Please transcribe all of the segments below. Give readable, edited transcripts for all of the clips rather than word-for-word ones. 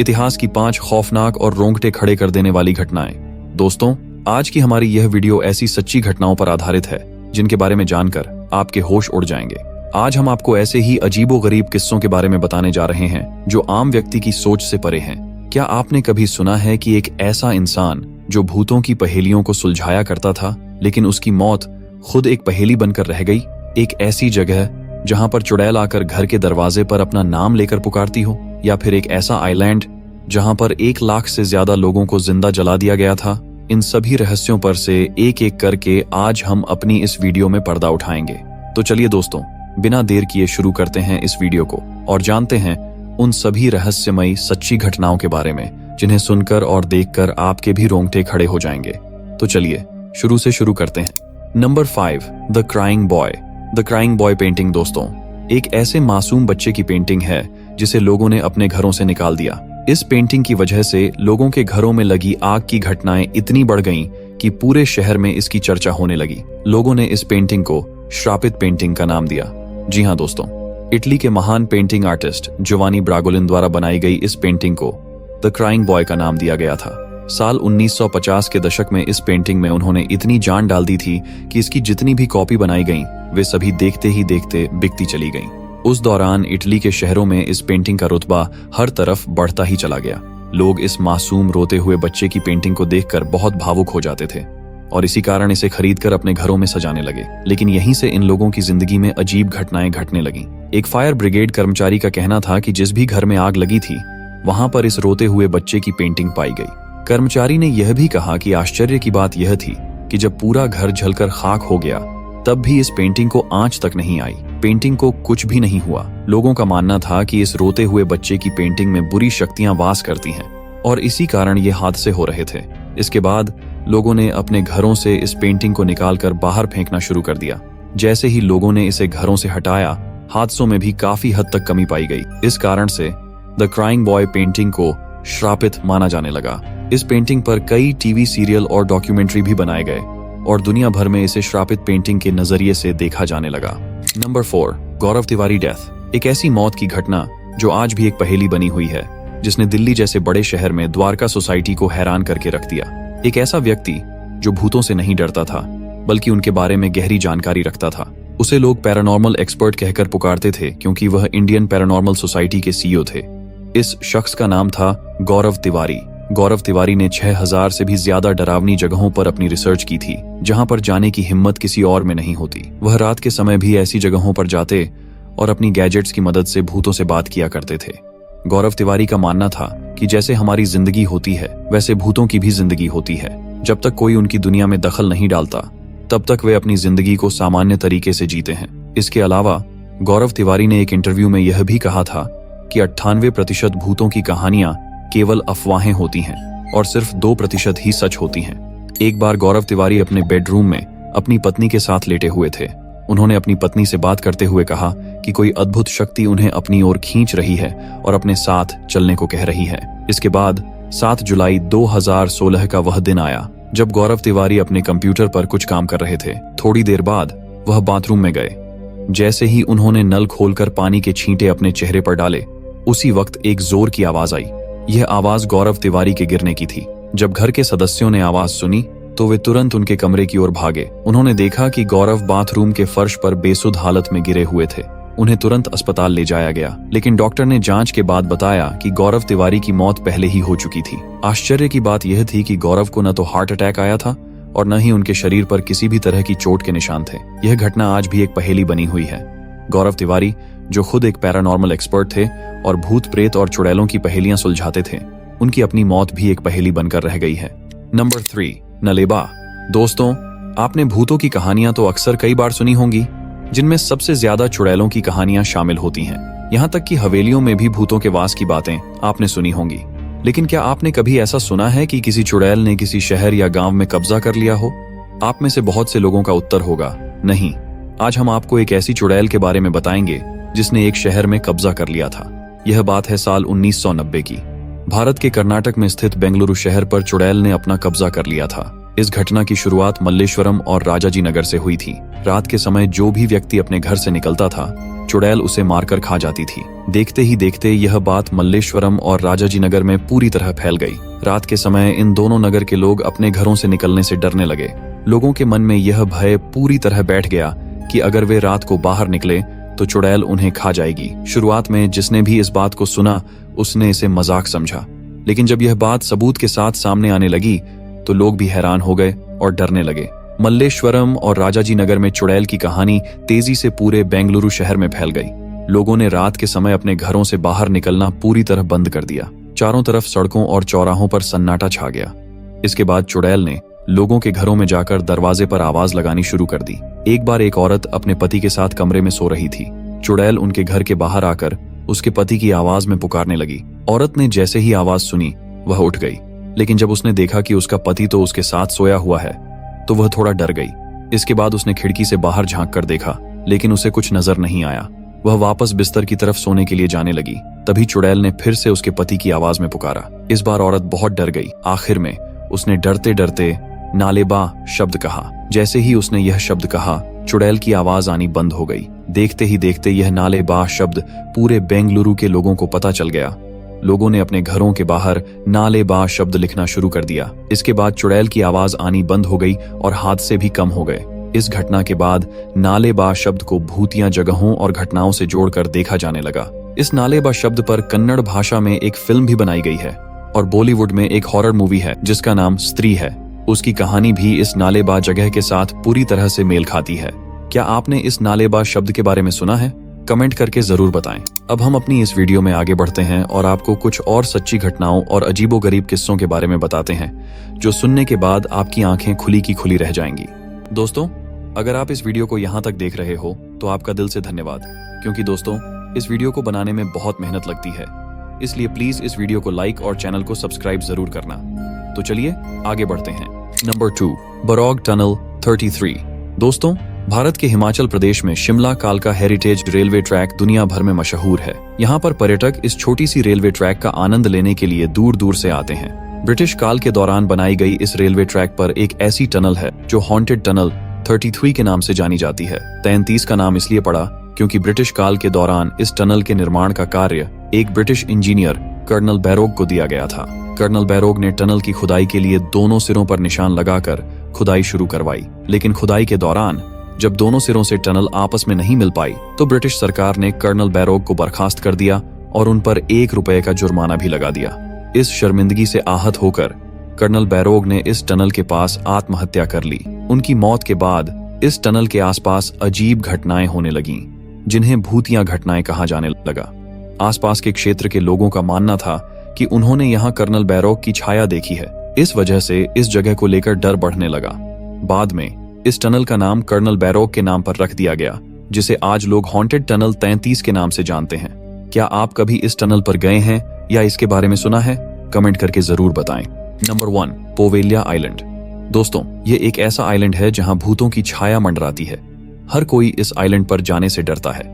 इतिहास की 5 खौफनाक और रोंगटे खड़े कर देने वाली घटनाएं। दोस्तों, आज की हमारी यह वीडियो ऐसी सच्ची घटनाओं पर आधारित है जिनके बारे में जानकर आपके होश उड़ जाएंगे। आज हम आपको ऐसे ही अजीबोगरीब किस्सों के बारे में बताने जा रहे हैं जो आम व्यक्ति की सोच से परे हैं। क्या आपने कभी सुना है कि एक ऐसा इंसान जो भूतों की पहेलियों को सुलझाया करता था, लेकिन उसकी मौत खुद एक पहेली बनकर रह गई? एक ऐसी जगह जहां पर चुड़ैल आकर घर के दरवाजे पर अपना नाम लेकर पुकारती हो, या फिर एक ऐसा आइलैंड जहां पर 1 लाख से ज्यादा लोगों को जिंदा जला दिया गया था। इन सभी रहस्यों पर से एक एक करके आज हम अपनी इस वीडियो में पर्दा उठाएंगे। तो चलिए दोस्तों, बिना देर किए शुरू करते हैं इस वीडियो को और जानते हैं उन सभी रहस्यमयी सच्ची घटनाओं के बारे में जिन्हें सुनकर और देखकर आपके भी रोंगटे खड़े हो जाएंगे। तो चलिए शुरू से शुरू करते हैं। Number 5, the crying boy. The crying boy painting दोस्तों एक ऐसे मासूम बच्चे की पेंटिंग है जिसे लोगों ने अपने घरों से निकाल दिया। इस पेंटिंग की वजह से लोगों के घरों में लगी आग की घटनाएं इतनी बढ़ गईं कि पूरे शहर में इसकी चर्चा होने लगी। लोगों ने इस पेंटिंग को श्रापित पेंटिंग का नाम दिया। जी हाँ दोस्तों, इटली के महान पेंटिंग आर्टिस्ट जोवानी ब्रागोलिन द्वारा बनाई गई इस पेंटिंग को द क्राइंग बॉय का नाम दिया गया था। साल 1950 के दशक में इस पेंटिंग में उन्होंने इतनी जान डाल दी थी कि इसकी जितनी भी कॉपी बनाई गईं, वे सभी देखते ही देखते बिकती चली गईं। उस दौरान इटली के शहरों में इस पेंटिंग का रुतबा हर तरफ बढ़ता ही चला गया। लोग इस मासूम रोते हुए बच्चे की पेंटिंग को देखकर बहुत भावुक हो जाते थे और इसी कारण इसे खरीदकर अपने घरों में सजाने लगे। लेकिन यहीं से इन लोगों की जिंदगी में अजीब घटनाएं घटने लगीं। एक फायर ब्रिगेड कर्मचारी का कहना था कि जिस भी घर में आग लगी थी वहां पर इस रोते हुए बच्चे की पेंटिंग पाई गई। कर्मचारी ने यह भी कहा कि आश्चर्य की बात यह थी कि जब पूरा घर जलकर खाक हो गया तब भी इस पेंटिंग को आंच तक नहीं आई। पेंटिंग को कुछ भी नहीं हुआ। लोगों का मानना था कि इस रोते हुए बच्चे की पेंटिंग में बुरी शक्तियां वास करती हैं और इसी कारण ये हादसे हो रहे थे। इसके बाद लोगों ने अपने घरों से इस पेंटिंग को निकालकर बाहर फेंकना शुरू कर दिया। जैसे ही लोगों ने इसे घरों से हटाया, हादसों में भी काफी हद तक कमी पाई गई। इस कारण से द क्राइंग बॉय पेंटिंग को श्रापित माना जाने लगा। इस पेंटिंग पर कई टीवी सीरियल और डॉक्यूमेंट्री भी बनाए गए और दुनिया भर में इसे श्रापित पेंटिंग के नजरिए से देखा जाने लगा। नंबर 4, गौरव तिवारी डेथ। एक ऐसी मौत की घटना जो आज भी एक पहेली बनी हुई है, जिसने दिल्ली जैसे बड़े शहर में द्वारका सोसाइटी को हैरान करके रख दिया। एक ऐसा व्यक्ति जो भूतों से नहीं डरता था बल्कि उनके बारे में गहरी जानकारी रखता था। उसे लोग पैरानॉर्मल एक्सपर्ट कहकर पुकारते थे क्योंकि वह इंडियन पैरानॉर्मल सोसाइटी के सीईओ थे। इस शख्स का नाम था गौरव तिवारी। गौरव तिवारी ने 6000 से भी ज्यादा डरावनी जगहों पर अपनी रिसर्च की थी जहां पर जाने की हिम्मत किसी और में नहीं होती। वह रात के समय भी ऐसी जगहों पर जाते और अपनी गैजेट्स की मदद से भूतों से बात किया करते थे। गौरव तिवारी का मानना था कि जैसे हमारी जिंदगी होती है वैसे भूतों की भी जिंदगी होती है। जब तक कोई उनकी दुनिया में दखल नहीं डालता तब तक वे अपनी जिंदगी को सामान्य तरीके से जीते हैं। इसके अलावा गौरव तिवारी ने एक इंटरव्यू में यह भी कहा था कि 98% भूतों की कहानियां केवल अफवाहें होती हैं और सिर्फ 2% ही सच होती हैं। एक बार गौरव तिवारी अपने बेडरूम में अपनी पत्नी के साथ लेटे हुए थे। उन्होंने अपनी पत्नी से बात करते हुए कहा कि कोई अद्भुत शक्ति उन्हें अपनी ओर खींच रही है और अपने साथ चलने को कह रही है। इसके बाद 7 जुलाई 2016 का वह दिन आया जब गौरव तिवारी अपने कंप्यूटर पर कुछ काम कर रहे थे। थोड़ी देर बाद वह बाथरूम में गए। जैसे ही उन्होंने नल खोलकर पानी के छींटे अपने चेहरे पर डाले, उसी वक्त एक जोर की आवाज आई। यह आवाज गौरव तिवारी के गिरने की थी। जब घर के सदस्यों ने आवाज सुनी तो वे तुरंत उनके कमरे की ओर भागे। उन्होंने देखा कि गौरव बाथरूम के फर्श पर बेसुध हालत में गिरे हुए थे। उन्हें तुरंत अस्पताल ले जाया गया, लेकिन डॉक्टर ने जांच के बाद बताया कि गौरव तिवारी की मौत पहले ही हो चुकी थी। आश्चर्य की बात यह थी कि गौरव को न तो हार्ट अटैक आया था और न ही उनके शरीर पर किसी भी तरह की चोट के निशान थे। यह घटना आज भी एक पहेली बनी हुई है। गौरव तिवारी जो खुद एक पैरानॉर्मल एक्सपर्ट थे और भूत प्रेत और चुड़ैलों की पहेलियां सुलझाते थे, उनकी अपनी मौत भी एक पहेली बनकर रह गई है। नंबर 3, नलेबा। दोस्तों, आपने भूतों की कहानियां तो अक्सर कई बार सुनी होंगी, जिनमें सबसे ज्यादा चुड़ैलों की कहानियां शामिल होती हैं। यहाँ तक कि हवेलियों में भी भूतों के वास की बातें आपने सुनी होंगी। लेकिन क्या आपने कभी ऐसा सुना है कि किसी चुड़ैल ने किसी शहर या गांव में कब्जा कर लिया हो? आप में से बहुत से लोगों का उत्तर होगा नहीं। आज हम आपको एक ऐसी चुड़ैल के बारे में बताएंगे जिसने एक शहर में कब्जा कर लिया था। यह बात है साल 1990 की। भारत के कर्नाटक में स्थित बेंगलुरु शहर पर चुड़ैल ने अपना कब्जा कर लिया था। इस घटना की शुरुआत मल्लेश्वरम और राजाजी नगर से हुई थी। रात के समय जो भी व्यक्ति अपने घर से निकलता था, चुड़ैल उसे मारकर खा जाती थी। देखते ही देखते यह बात मल्लेश्वरम और राजाजी नगर में पूरी तरह फैल गई। रात के समय इन दोनों नगर के लोग अपने घरों से निकलने से डरने लगे। लोगों के मन में यह भय पूरी तरह बैठ गया कि अगर वे रात को बाहर निकले तो चुड़ैल उन्हें खा जाएगी। शुरुआत में जिसने भी इस बात को सुना उसने इसे मजाक समझा, लेकिन जब यह बात सबूत के साथ सामने आने लगी तो लोग भी हैरान हो गए और डरने लगे। मल्लेश्वरम और राजाजी नगर में चुड़ैल की कहानी तेजी से पूरे बेंगलुरु शहर में फैल गई। लोगों ने रात के समय अपने घरों से बाहर निकलना पूरी तरह बंद कर दिया। चारों तरफ सड़कों और चौराहों पर सन्नाटा छा गया। इसके बाद चुड़ैल ने लोगों के घरों में जाकर दरवाजे पर आवाज लगानी शुरू कर दी। एक बार एक औरत अपने पति के साथ कमरे में सो रही थी। चुड़ैल उनके घर के बाहर आकर उसके पति की आवाज में पुकारने लगी। औरत ने जैसे ही आवाज सुनी वह उठ गई, लेकिन जब उसने देखा कि उसका पति तो उसके साथ सोया हुआ है तो वह थोड़ा डर गई। इसके बाद उसने खिड़की से बाहर झांक कर देखा, लेकिन उसे कुछ नजर नहीं आया। वह वापस बिस्तर की तरफ सोने के लिए जाने लगी। तभी चुड़ैल ने फिर से उसके पति की आवाज में पुकारा। इस बार औरत बहुत डर गई। आखिर में उसने डरते डरते नालेबा शब्द कहा। जैसे ही उसने यह शब्द कहा, चुड़ैल की आवाज आनी बंद हो गई। देखते ही देखते यह नालेबा शब्द पूरे बेंगलुरु के लोगों को पता चल गया। लोगों ने अपने घरों के बाहर नालेबा शब्द लिखना शुरू कर दिया। इसके बाद चुड़ैल की आवाज आनी बंद हो गई और हादसे भी कम हो गए। इस घटना के बाद नालेबा शब्द को भूतिया जगहों और घटनाओं से जोड़कर देखा जाने लगा। इस नालेबा शब्द पर कन्नड़ भाषा में एक फिल्म भी बनाई गई है और बॉलीवुड में एक हॉरर मूवी है जिसका नाम स्त्री है। उसकी कहानी भी इस नालेबा जगह के साथ पूरी तरह से मेल खाती है। क्या आपने इस नालेबा शब्द के बारे में सुना है? कमेंट करके जरूर बताएं। अब हम अपनी इस वीडियो में आगे बढ़ते हैं और आपको कुछ और सच्ची घटनाओं और अजीबोगरीब किस्सों के बारे में बताते हैं, जो सुनने के बाद आपकी आंखें खुली की खुली रह जाएंगी। दोस्तों, अगर आप इस वीडियो को यहाँ तक देख रहे हो तो आपका दिल से धन्यवाद, क्योंकि दोस्तों इस वीडियो को बनाने में बहुत मेहनत लगती है। इसलिए प्लीज इस वीडियो को लाइक और चैनल को सब्सक्राइब जरूर करना। तो चलिए आगे बढ़ते हैं। Number 2, Barog tunnel 33। दोस्तों, भारत के हिमाचल प्रदेश में शिमला कालका हेरिटेज रेलवे ट्रैक दुनिया भर में मशहूर है। यहाँ पर पर्यटक इस छोटी सी रेलवे ट्रैक का आनंद लेने के लिए दूर दूर से आते हैं। ब्रिटिश काल के दौरान बनाई गई इस रेलवे ट्रैक पर एक ऐसी टनल है जो हॉन्टेड टनल 33 के नाम से जानी जाती है। 33 का नाम इसलिए पड़ा क्योंकि ब्रिटिश काल के दौरान इस टनल के निर्माण का कार्य एक ब्रिटिश इंजीनियर कर्नल बैरोग को दिया गया था। कर्नल बैरोग ने टनल की खुदाई के लिए दोनों सिरों पर निशान लगाकर खुदाई शुरू करवाई, लेकिन खुदाई के दौरान जब दोनों सिरों से टनल आपस में नहीं मिल पाई तो ब्रिटिश सरकार ने कर्नल बैरोग को बर्खास्त कर दिया और उन पर 1 रुपए का जुर्माना भी लगा दिया। इस शर्मिंदगी से आहत होकर कर्नल बैरोग ने इस टनल के पास आत्महत्या कर ली। उनकी मौत के बाद इस टनल के आसपास अजीब घटनाएं होने लगीं, जिन्हें भूतिया घटनाएं कहा जाने लगा। आसपास के क्षेत्र के लोगों का मानना था कि उन्होंने यहाँ कर्नल बैरोग की छाया देखी है। इस वजह से इस जगह को लेकर डर बढ़ने लगा। बाद में इस टनल का नाम कर्नल बैरोग के नाम पर रख दिया गया, जिसे आज लोग हॉन्टेड टनल 33 के नाम से जानते हैं। क्या आप कभी इस टनल पर गए हैं या इसके बारे में सुना है? कमेंट करके जरूर बताएं। Number 1, Poveglia island. दोस्तों, ये एक ऐसा आइलैंड है जहां भूतों की छाया मंडराती है। हर कोई इस आइलैंड पर जाने से डरता है।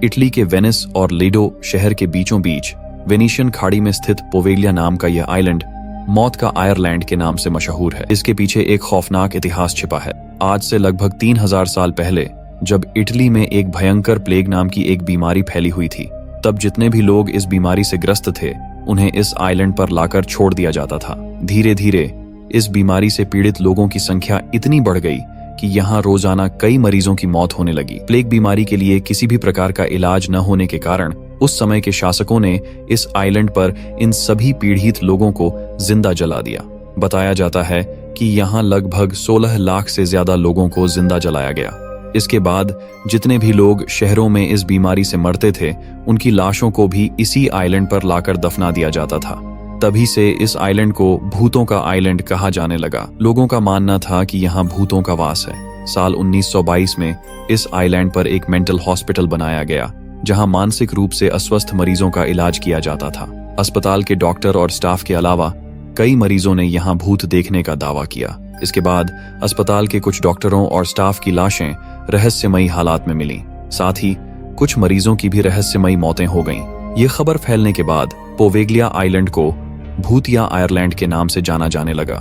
इटली के वेनिस और लिडो शहर के बीचों बीच वेनिशियन खाड़ी में स्थित पोवेलिया नाम का यह आइलैंड मौत का आयरलैंड के नाम से मशहूर है। इसके पीछे एक खौफनाक इतिहास छिपा है। आज से लगभग 3000 साल पहले जब इटली में एक भयंकर प्लेग नाम की एक बीमारी फैली हुई थी, तब जितने भी लोग इस बीमारी से ग्रस्त थे उन्हें इस आइलैंड पर लाकर छोड़ दिया जाता था। धीरे धीरे इस बीमारी से पीड़ित लोगों की संख्या इतनी बढ़ गई कि यहाँ रोजाना कई मरीजों की मौत होने लगी। प्लेग बीमारी के लिए किसी भी प्रकार का इलाज न होने के कारण उस समय के शासकों ने इस आइलैंड पर इन सभी पीड़ित लोगों को जिंदा जला दिया। बताया जाता है कि यहाँ लगभग 16 लाख से ज्यादा लोगों को जिंदा जलाया गया। इसके बाद जितने भी लोग शहरों में इस बीमारी से मरते थे, उनकी लाशों को भी इसी आइलैंड पर लाकर दफना दिया जाता था। तभी से इस आइलैंड को भूतों का आइलैंड कहा जाने लगा। लोगों का मानना था कि यहाँ भूतों का वास है। साल 1922 में इस आइलैंड पर एक मेंटल हॉस्पिटल बनाया गया, जहाँ मानसिक रूप से अस्वस्थ मरीजों का इलाज किया जाता था। अस्पताल के डॉक्टर और स्टाफ के अलावा कई मरीजों ने यहाँ भूत देखने का दावा किया। इसके बाद अस्पताल के कुछ डॉक्टरों और स्टाफ की लाशें रहस्यमयी हालात में मिली। साथ ही कुछ मरीजों की भी रहस्यमयी मौतें हो गईं। ये खबर फैलने के बाद पोवेलिया आइलैंड को भूतिया आयरलैंड के नाम से जाना जाने लगा।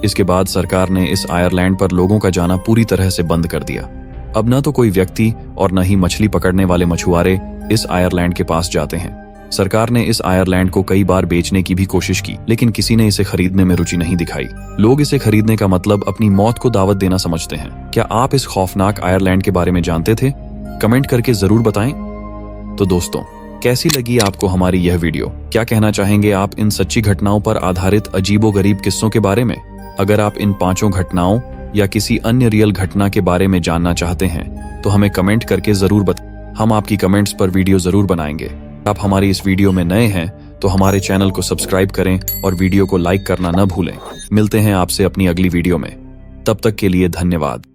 इसके बाद सरकार ने इस आयरलैंड पर लोगों का जाना पूरी तरह से बंद कर दिया। अब न तो कोई व्यक्ति और न ही मछली पकड़ने वाले मछुआरे इस आयरलैंड के पास जाते हैं। सरकार ने इस आयरलैंड को कई बार बेचने की भी कोशिश की, लेकिन किसी ने इसे खरीदने में रुचि नहीं दिखाई। लोग इसे खरीदने का मतलब अपनी मौत को दावत देना समझते हैं। क्या आप इस खौफनाक आयरलैंड के बारे में जानते थे? कमेंट करके जरूर बताएं। तो दोस्तों, कैसी लगी आपको हमारी यह वीडियो? क्या कहना चाहेंगे आप इन सच्ची घटनाओं पर आधारित अजीबोगरीब किस्सों के बारे में? अगर आप इन 5 घटनाओं या किसी अन्य रियल घटना के बारे में जानना चाहते हैं तो हमें कमेंट करके जरूर बताएं। हम आपकी कमेंट्स पर वीडियो जरूर बनाएंगे। आप हमारी इस वीडियो में नए हैं तो हमारे चैनल को सब्सक्राइब करें और वीडियो को लाइक करना न भूलें। मिलते हैं आपसे अपनी अगली वीडियो में। तब तक के लिए धन्यवाद।